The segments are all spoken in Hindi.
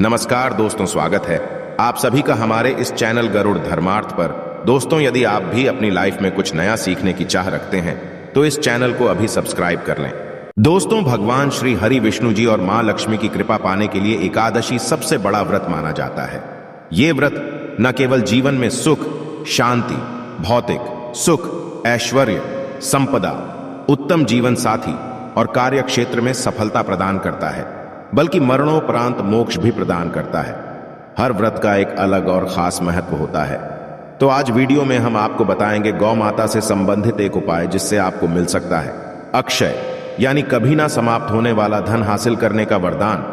नमस्कार दोस्तों, स्वागत है आप सभी का हमारे इस चैनल गरुड़ धर्मार्थ पर। दोस्तों, यदि आप भी अपनी लाइफ में कुछ नया सीखने की चाह रखते हैं तो इस चैनल को अभी सब्सक्राइब कर लें। दोस्तों, भगवान श्री हरि विष्णु जी और मां लक्ष्मी की कृपा पाने के लिए एकादशी सबसे बड़ा व्रत माना जाता है। ये व्रत न केवल जीवन में सुख, शांति, भौतिक सुख, ऐश्वर्य, संपदा, उत्तम जीवन साथी और कार्य क्षेत्र में सफलता प्रदान करता है, बल्कि मरणोपरांत मोक्ष भी प्रदान करता है। हर व्रत का एक अलग और खास महत्व होता है। तो आज वीडियो में हम आपको बताएंगे गौ माता से संबंधित एक उपाय जिससे आपको मिल सकता है अक्षय, यानी कभी ना समाप्त होने वाला धन हासिल करने का वरदान।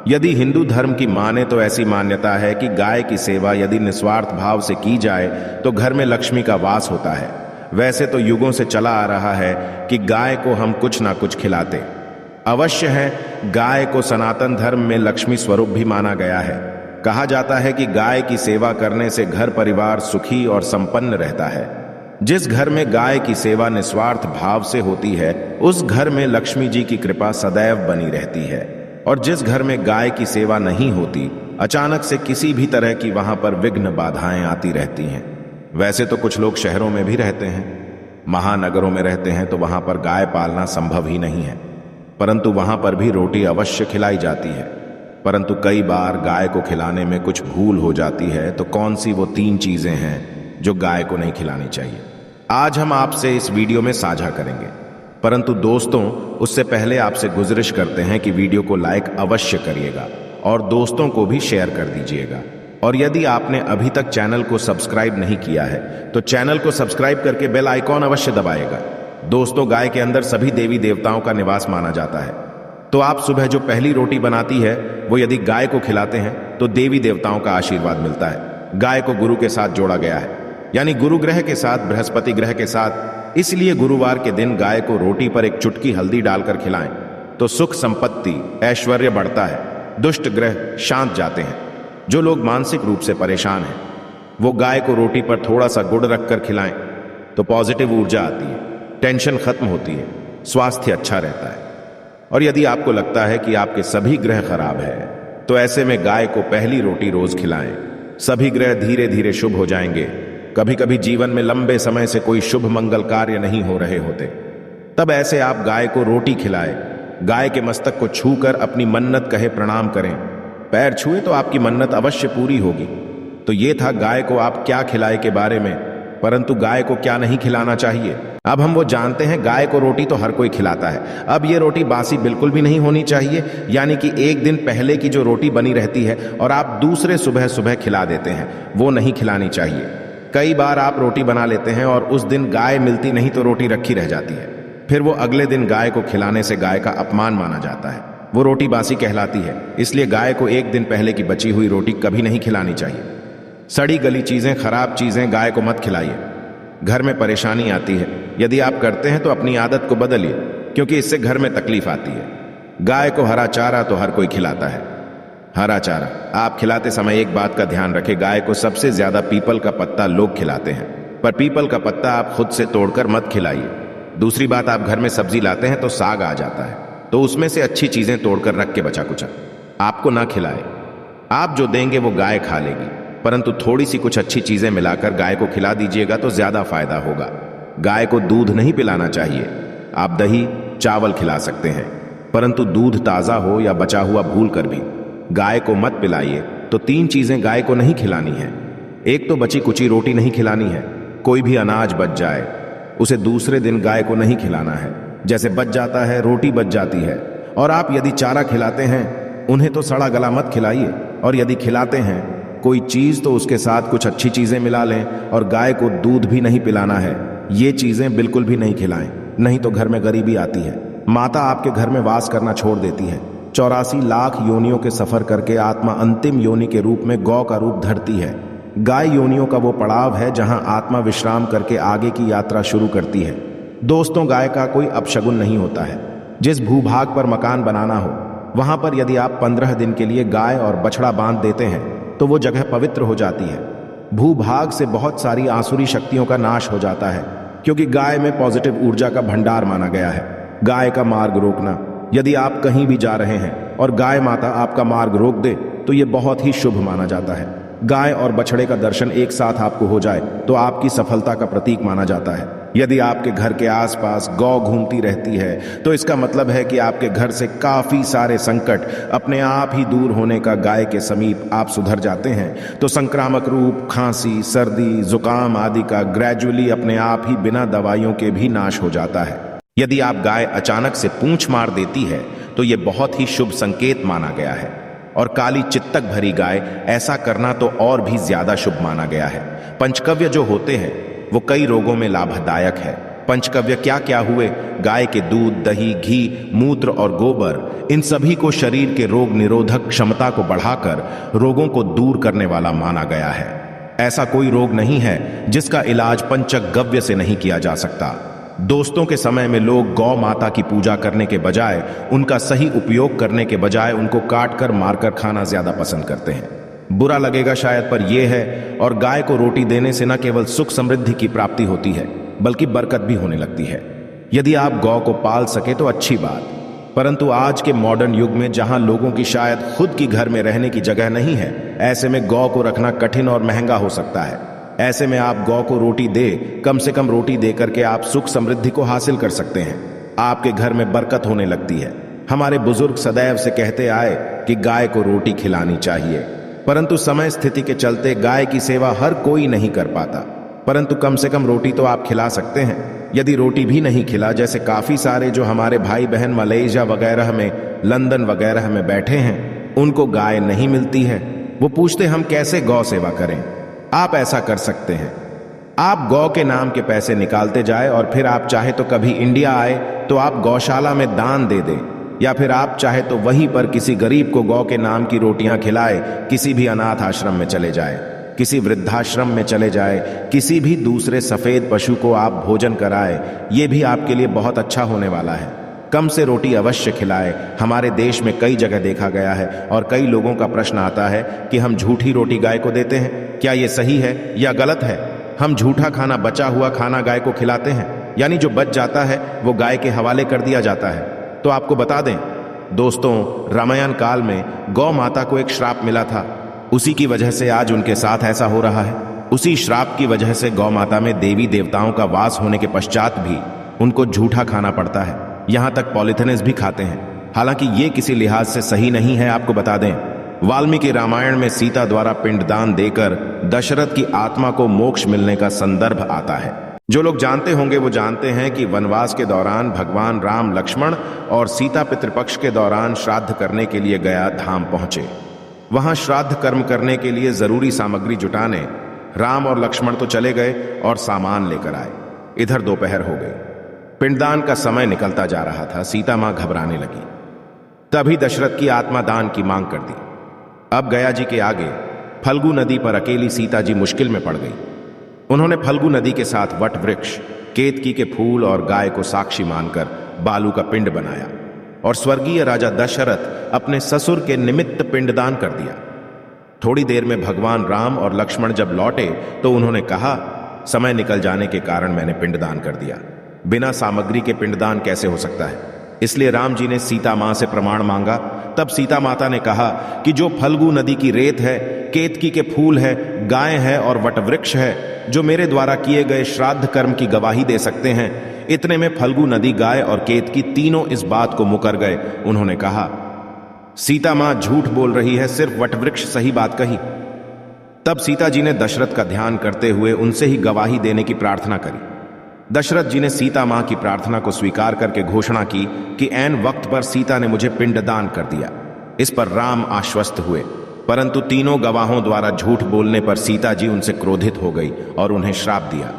यदि हिंदू धर्म की माने तो ऐसी मान्यता है कि गाय की सेवा यदि निस्वार्थ भाव से की जाए तो घर में लक्ष्मी का वास होता है। वैसे तो युगों से चला आ रहा है कि गाय को हम कुछ ना कुछ खिलाते अवश्य है। गाय को सनातन धर्म में लक्ष्मी स्वरूप भी माना गया है। कहा जाता है कि गाय की सेवा करने से घर परिवार सुखी और संपन्न रहता है। जिस घर में गाय की सेवा निस्वार्थ भाव से होती है उस घर में लक्ष्मी जी की कृपा सदैव बनी रहती है, और जिस घर में गाय की सेवा नहीं होती अचानक से किसी भी तरह की वहां पर विघ्न बाधाएं आती रहती हैं। वैसे तो कुछ लोग शहरों में भी रहते हैं, महानगरों में रहते हैं, तो वहां पर गाय पालना संभव ही नहीं है, परंतु वहां पर भी रोटी अवश्य खिलाई जाती है। परंतु कई बार गाय को खिलाने में कुछ भूल हो जाती है। तो कौन सी वो 3 चीजें हैं जो गाय को नहीं खिलानी चाहिए, आज हम आपसे इस वीडियो में साझा करेंगे। परंतु दोस्तों, उससे पहले आपसे गुजारिश करते हैं कि वीडियो को लाइक अवश्य करिएगा और दोस्तों को भी शेयर कर दीजिएगा। और यदि आपने अभी तक चैनल को सब्सक्राइब नहीं किया है तो चैनल को सब्सक्राइब करके बेल आइकॉन अवश्य दबाएगा। दोस्तों, गाय के अंदर सभी देवी देवताओं का निवास माना जाता है। तो आप सुबह जो पहली रोटी बनाती है वो यदि गाय को खिलाते हैं तो देवी देवताओं का आशीर्वाद मिलता है। गाय को गुरु के साथ जोड़ा गया है, यानी गुरु ग्रह के साथ, बृहस्पति ग्रह के साथ। इसलिए गुरुवार के दिन गाय को रोटी पर एक चुटकी हल्दी डालकर खिलाएं तो सुख, संपत्ति, ऐश्वर्य बढ़ता है, दुष्ट ग्रह शांत जाते हैं। जो लोग मानसिक रूप से परेशान हैं वो गाय को रोटी पर थोड़ा सा गुड़ रखकर खिलाएं तो पॉजिटिव ऊर्जा आती है, टेंशन खत्म होती है, स्वास्थ्य अच्छा रहता है। और यदि आपको लगता है कि आपके सभी ग्रह खराब है तो ऐसे में गाय को पहली रोटी रोज खिलाएं। सभी ग्रह धीरे धीरे शुभ हो जाएंगे। कभी कभी जीवन में लंबे समय से कोई शुभ मंगल कार्य नहीं हो रहे होते, तब ऐसे आप गाय को रोटी खिलाएं। गाय के मस्तक को छूकर अपनी मन्नत कहे प्रणाम करें। पैर छुए तो आपकी मन्नत अवश्य पूरी होगी। तो ये था गाय को आप क्या खिलाए के बारे में, परंतु गाय को क्या नहीं खिलाना चाहिए। अब हम वो जानते हैं। गाय को रोटी तो हर कोई खिलाता है। अब ये रोटी बासी बिल्कुल भी नहीं होनी चाहिए, यानी कि एक दिन पहले की जो रोटी बनी रहती है और आप दूसरे सुबह सुबह खिला देते हैं, वो नहीं खिलानी चाहिए। कई बार आप रोटी बना लेते हैं और उस दिन गाय मिलती नहीं तो रोटी रखी रह जाती है। फिर वो अगले दिन गाय को खिलाने से गाय का अपमान माना जाता है, वो रोटी बासी कहलाती है। इसलिए गाय को एक दिन पहले की बची हुई रोटी कभी नहीं खिलानी चाहिए। सड़ी गली चीजें, खराब चीजें गाय को मत खिलाइए, घर में परेशानी आती है। यदि आप करते हैं तो अपनी आदत को बदलिए, क्योंकि इससे घर में तकलीफ आती है। गाय को हरा चारा तो हर कोई खिलाता है। हरा चारा आप खिलाते समय एक बात का ध्यान रखें, गाय को सबसे ज्यादा पीपल का पत्ता लोग खिलाते हैं, पर पीपल का पत्ता आप खुद से तोड़कर मत खिलाइए। दूसरी बात, आप घर में सब्जी लाते हैं तो साग आ जाता है, तो उसमें से अच्छी चीजें तोड़कर रख के बचा कुचा आपको ना खिलाए। आप जो देंगे वो गाय खा लेगी, परंतु थोड़ी सी कुछ अच्छी चीजें मिलाकर गाय को खिला दीजिएगा तो ज्यादा फायदा होगा। गाय को दूध नहीं पिलाना चाहिए। आप दही, चावल खिला सकते हैं, परंतु दूध ताजा हो या बचा हुआ भूल कर भी गाय को मत पिलाइए। तो 3 चीजें गाय को नहीं खिलानी है। एक तो बची कुची रोटी नहीं खिलानी है। कोई भी अनाज बच जाए उसे दूसरे दिन गाय को नहीं खिलाना है। जैसे बच जाता है, रोटी बच जाती है, और आप यदि चारा खिलाते हैं उन्हें तो सड़ा गला मत खिलाइए। और यदि खिलाते हैं कोई चीज तो उसके साथ कुछ अच्छी चीजें मिला लें। और गाय को दूध भी नहीं पिलाना है। ये चीजें बिल्कुल भी नहीं खिलाएं, नहीं तो घर में गरीबी आती है। माता आपके घर में वास करना छोड़ देती है। 84 लाख योनियों के सफर करके आत्मा अंतिम योनि के रूप में गौ का रूप धरती है। गाय योनियों का वो पड़ाव है जहां आत्मा विश्राम करके आगे की यात्रा शुरू करती है। दोस्तों, गाय का कोई अपशगुन नहीं होता है। जिस भूभाग पर मकान बनाना हो वहां पर यदि आप 15 दिन के लिए गाय और बछड़ा बांध देते हैं तो वो जगह पवित्र हो जाती है। भूभाग से बहुत सारी आसुरी शक्तियों का नाश हो जाता है, क्योंकि गाय में पॉजिटिव ऊर्जा का भंडार माना गया है। गाय का मार्ग रोकना, यदि आप कहीं भी जा रहे हैं और गाय माता आपका मार्ग रोक दे तो ये बहुत ही शुभ माना जाता है। गाय और बछड़े का दर्शन एक साथ आपको हो जाए तो आपकी सफलता का प्रतीक माना जाता है। यदि आपके घर के आसपास गौ घूमती रहती है तो इसका मतलब है कि आपके घर से काफी सारे संकट अपने आप ही दूर होने का। गाय के समीप आप सुधर जाते हैं तो संक्रामक रूप, खांसी, सर्दी, जुकाम आदि का ग्रेजुअली अपने आप ही बिना दवाइयों के भी नाश हो जाता है। यदि आप गाय अचानक से पूंछ मार देती है तो यह बहुत ही शुभ संकेत माना गया है। और काली चित्तक भरी गाय ऐसा करना तो और भी ज्यादा शुभ माना गया है। पंचकव्य जो होते हैं वो कई रोगों में लाभदायक है। पंचकव्य क्या क्या हुए? गाय के दूध, दही, घी, मूत्र और गोबर, इन सभी को शरीर के रोग निरोधक क्षमता को बढ़ाकर रोगों को दूर करने वाला माना गया है। ऐसा कोई रोग नहीं है जिसका इलाज पंचगव्य से नहीं किया जा सकता। दोस्तों के समय में लोग गौ माता की पूजा करने के बजाय, उनका सही उपयोग करने के बजाय उनको काट कर मारकर खाना ज्यादा पसंद करते हैं। बुरा लगेगा शायद, पर यह है। और गाय को रोटी देने से न केवल सुख समृद्धि की प्राप्ति होती है बल्कि बरकत भी होने लगती है। यदि आप गौ को पाल सके तो अच्छी बात, परंतु आज के मॉडर्न युग में जहां लोगों की शायद खुद की घर में रहने की जगह नहीं है, ऐसे में गौ को रखना कठिन और महंगा हो सकता है। ऐसे में आप गौ को रोटी दे, कम से कम रोटी दे करके आप सुख समृद्धि को हासिल कर सकते हैं। आपके घर में बरकत होने लगती है। हमारे बुजुर्ग सदैव से कहते आए कि गाय को रोटी खिलानी चाहिए, परंतु समय स्थिति के चलते गाय की सेवा हर कोई नहीं कर पाता। परंतु कम से कम रोटी तो आप खिला सकते हैं। यदि रोटी भी नहीं खिला, जैसे काफी सारे जो हमारे भाई बहन मलेशिया वगैरह में, लंदन वगैरह में बैठे हैं, उनको गाय नहीं मिलती है, वो पूछते हम कैसे गौ सेवा करें। आप ऐसा कर सकते हैं, आप गौ के नाम के पैसे निकालते जाए और फिर आप चाहे तो कभी इंडिया आए तो आप गौशाला में दान दे दें, या फिर आप चाहे तो वहीं पर किसी गरीब को गौ के नाम की रोटियां खिलाए, किसी भी अनाथ आश्रम में चले जाए, किसी वृद्धाश्रम में चले जाए, किसी भी दूसरे सफेद पशु को आप भोजन कराए, ये भी आपके लिए बहुत अच्छा होने वाला है। कम से रोटी अवश्य खिलाए। हमारे देश में कई जगह देखा गया है और कई लोगों का प्रश्न आता है कि हम झूठी रोटी गाय को देते हैं, क्या ये सही है या गलत है? हम झूठा खाना, बचा हुआ खाना गाय को खिलाते हैं, यानी जो बच जाता है वो गाय के हवाले कर दिया जाता है। तो आपको बता दें दोस्तों, रामायण काल में गौ माता को एक श्राप मिला था, उसी की वजह से आज उनके साथ ऐसा हो रहा है। उसी श्राप की वजह से गौ माता में देवी देवताओं का वास होने के पश्चात भी उनको झूठा खाना पड़ता है, यहां तक पॉलिथिनस भी खाते हैं। हालांकि ये किसी लिहाज से सही नहीं है। आपको बता दें, वाल्मीकि रामायण में सीता द्वारा पिंडदान देकर दशरथ की आत्मा को मोक्ष मिलने का संदर्भ आता है। जो लोग जानते होंगे वो जानते हैं कि वनवास के दौरान भगवान राम, लक्ष्मण और सीता पितृपक्ष के दौरान श्राद्ध करने के लिए गया धाम पहुंचे। वहां श्राद्ध कर्म करने के लिए जरूरी सामग्री जुटाने राम और लक्ष्मण तो चले गए और सामान लेकर आए। इधर दोपहर हो गई, पिंडदान का समय निकलता जा रहा था। सीता मां घबराने लगी। तभी दशरथ की आत्मा दान की मांग कर दी। अब गया जी के आगे फल्गु नदी पर अकेली सीता जी मुश्किल में पड़ गई। उन्होंने फल्गु नदी के साथ वट वृक्ष, केतकी के फूल और गाय को साक्षी मानकर बालू का पिंड बनाया और स्वर्गीय राजा दशरथ अपने ससुर के निमित्त पिंडदान कर दिया। थोड़ी देर में भगवान राम और लक्ष्मण जब लौटे तो उन्होंने कहा, समय निकल जाने के कारण मैंने पिंडदान कर दिया। बिना सामग्री के पिंडदान कैसे हो सकता है? इसलिए राम जी ने सीता मां से प्रमाण मांगा। तब सीता माता ने कहा कि जो फल्गु नदी की रेत है, केतकी के फूल है, गाय है और वटवृक्ष है, जो मेरे द्वारा किए गए श्राद्ध कर्म की गवाही दे सकते हैं। इतने में फल्गु नदी, गाय और केतकी तीनों इस बात को मुकर गए। उन्होंने कहा, सीता मां झूठ बोल रही है, सिर्फ वटवृक्ष सही बात कही। तब सीता जी ने दशरथ का ध्यान करते हुए उनसे ही गवाही देने की प्रार्थना करी। दशरथ जी ने सीता मां की प्रार्थना को स्वीकार करके घोषणा की कि ऐन वक्त पर सीता ने मुझे पिंडदान कर दिया। इस पर राम आश्वस्त हुए, परंतु तीनों गवाहों द्वारा झूठ बोलने पर सीता जी उनसे क्रोधित हो गई और उन्हें श्राप दिया।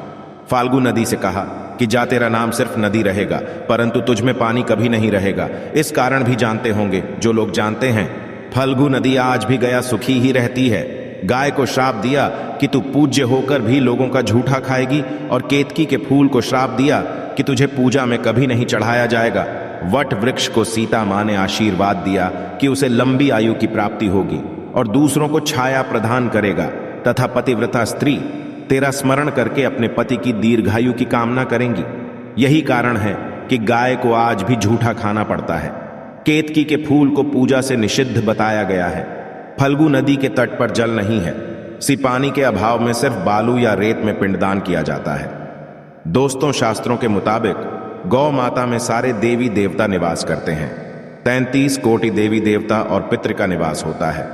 फाल्गु नदी से कहा कि जा तेरा नाम सिर्फ नदी रहेगा, परंतु तुझ में पानी कभी नहीं रहेगा। इस कारण भी जानते होंगे जो लोग जानते हैं, फल्गु नदी आज भी गया सुखी ही रहती है। गाय को श्राप दिया कि तू पूज्य होकर भी लोगों का झूठा खाएगी, और केतकी के फूल को श्राप दिया कि तुझे पूजा में कभी नहीं चढ़ाया जाएगा। वट वृक्ष को सीता मां ने आशीर्वाद दिया कि उसे लंबी आयु की प्राप्ति होगी और दूसरों को छाया प्रदान करेगा, तथा पतिव्रता स्त्री तेरा स्मरण करके अपने पति की दीर्घायु की कामना करेंगी। यही कारण है कि गाय को आज भी झूठा खाना पड़ता है। केतकी के फूल को पूजा से निषिद्ध बताया गया है। फल्गु नदी के तट पर जल नहीं है, सी पानी के अभाव में सिर्फ बालू या रेत में पिंडदान किया जाता है। दोस्तों, शास्त्रों के मुताबिक गौ माता में सारे देवी देवता निवास करते हैं। 33 कोटि देवी देवता और पितृ का निवास होता है।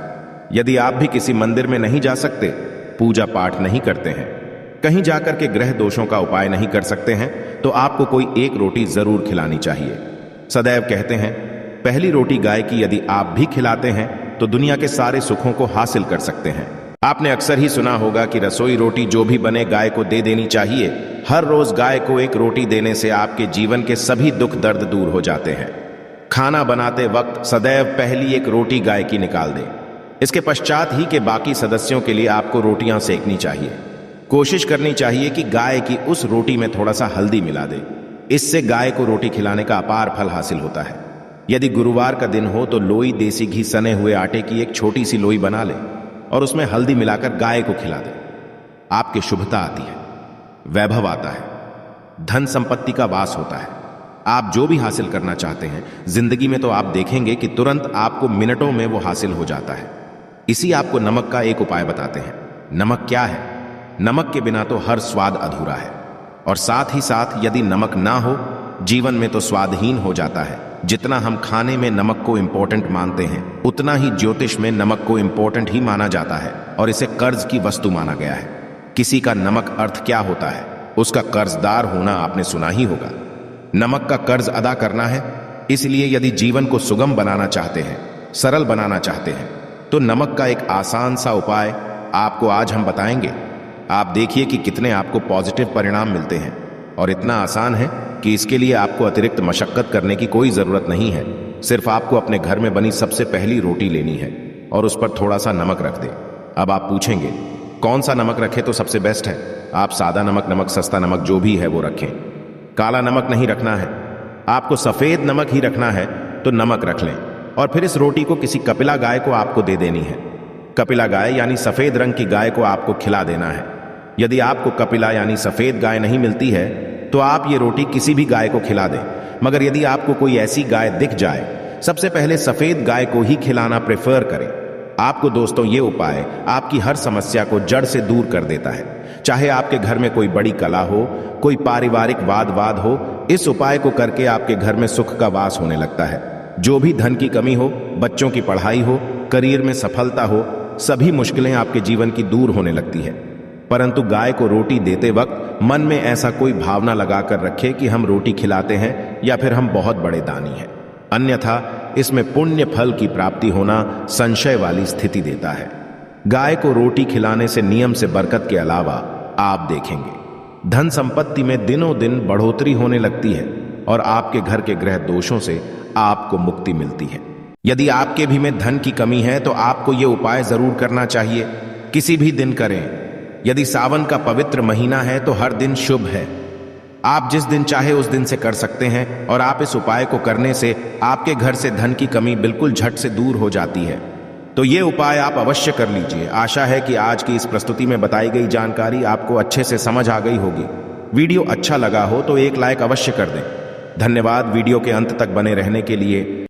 यदि आप भी किसी मंदिर में नहीं जा सकते, पूजा पाठ नहीं करते हैं, कहीं जाकर के ग्रह दोषों का उपाय नहीं कर सकते हैं, तो आपको कोई एक रोटी जरूर खिलानी चाहिए। सदैव कहते हैं, पहली रोटी गाय की यदि आप भी खिलाते हैं तो दुनिया के सारे सुखों को हासिल कर सकते हैं। आपने अक्सर ही सुना होगा कि रसोई रोटी जो भी बने गाय को दे देनी चाहिए। हर रोज गाय को एक रोटी देने से आपके जीवन के सभी दुख दर्द दूर हो जाते हैं। खाना बनाते वक्त सदैव पहली एक रोटी गाय की निकाल दें। इसके पश्चात ही के बाकी सदस्यों के लिए आपको रोटियां सेकनी चाहिए। कोशिश करनी चाहिए कि गाय की उस रोटी में थोड़ा सा हल्दी मिला दे। इससे गाय को रोटी खिलाने का अपार फल हासिल होता है। यदि गुरुवार का दिन हो तो लोई देसी घी सने हुए आटे की एक छोटी सी लोई बना ले और उसमें हल्दी मिलाकर गाय को खिला दे। आपकी शुभता आती है, वैभव आता है, धन संपत्ति का वास होता है। आप जो भी हासिल करना चाहते हैं जिंदगी में, तो आप देखेंगे कि तुरंत आपको मिनटों में वो हासिल हो जाता है। इसी आपको नमक का एक उपाय बताते हैं। नमक क्या है? नमक के बिना तो हर स्वाद अधूरा है, और साथ ही साथ यदि नमक ना हो जीवन में तो स्वादहीन हो जाता है। जितना हम खाने में नमक को इंपॉर्टेंट मानते हैं, उतना ही ज्योतिष में नमक को इंपॉर्टेंट ही माना जाता है और इसे कर्ज की वस्तु माना गया है। किसी का नमक अर्थ क्या होता है? उसका कर्जदार होना आपने सुना ही होगा। नमक का कर्ज अदा करना है। इसलिए यदि जीवन को सुगम बनाना चाहते हैं, सरल बनाना चाहते हैं, तो नमक का एक आसान सा उपाय आपको आज हम बताएंगे। आप देखिए कि कितने आपको पॉजिटिव परिणाम मिलते हैं, और इतना आसान है कि इसके लिए आपको अतिरिक्त मशक्कत करने की कोई जरूरत नहीं है। सिर्फ आपको अपने घर में बनी सबसे पहली रोटी लेनी है और उस पर थोड़ा सा नमक रख दें। अब आप पूछेंगे कौन सा नमक रखें तो सबसे बेस्ट है? आप सादा नमक, नमक सस्ता नमक जो भी है वो रखें। काला नमक नहीं रखना है, आपको सफेद नमक ही रखना है, तो नमक रख लें। और फिर इस रोटी को किसी कपिला गाय को आपको दे देनी है। कपिला गाय यानी सफेद रंग की गाय को आपको खिला देना है। यदि आपको कपिला यानी सफेद गाय नहीं मिलती है तो आप ये रोटी किसी भी गाय को खिला दें। मगर यदि आपको कोई ऐसी गाय दिख जाए, सबसे पहले सफेद गाय को ही खिलाना प्रेफर करें। आपको दोस्तों ये उपाय आपकी हर समस्या को जड़ से दूर कर देता है। चाहे आपके घर में कोई बड़ी कला हो, कोई पारिवारिक वाद हो, इस उपाय को करके आपके घर में सुख का वास होने लगता है। जो भी धन की कमी हो, बच्चों की पढ़ाई हो, करियर में सफलता हो, सभी मुश्किलें आपके जीवन की दूर होने लगती है। परंतु गाय को रोटी देते वक्त मन में ऐसा कोई भावना लगाकर रखें कि हम रोटी खिलाते हैं या फिर हम बहुत बड़े दानी हैं। अन्यथा इसमें पुण्य फल की प्राप्ति होना संशय वाली स्थिति देता है। गाय को रोटी खिलाने से नियम से बरकत के अलावा आप देखेंगे धन संपत्ति में दिनों दिन बढ़ोतरी होने लगती है और आपके घर के ग्रह दोषों से आपको मुक्ति मिलती है। यदि आपके भी में धन की कमी है तो आपको यह उपाय जरूर करना चाहिए। किसी भी दिन करें। यदि सावन का पवित्र महीना है तो हर दिन शुभ है। आप जिस दिन चाहे उस दिन से कर सकते हैं, और आप इस उपाय को करने से आपके घर से धन की कमी बिल्कुल झट से दूर हो जाती है। तो ये उपाय आप अवश्य कर लीजिए। आशा है कि आज की इस प्रस्तुति में बताई गई जानकारी आपको अच्छे से समझ आ गई होगी। वीडियो अच्छा लगा हो तो एक लाइक अवश्य कर दें। धन्यवाद वीडियो के अंत तक बने रहने के लिए।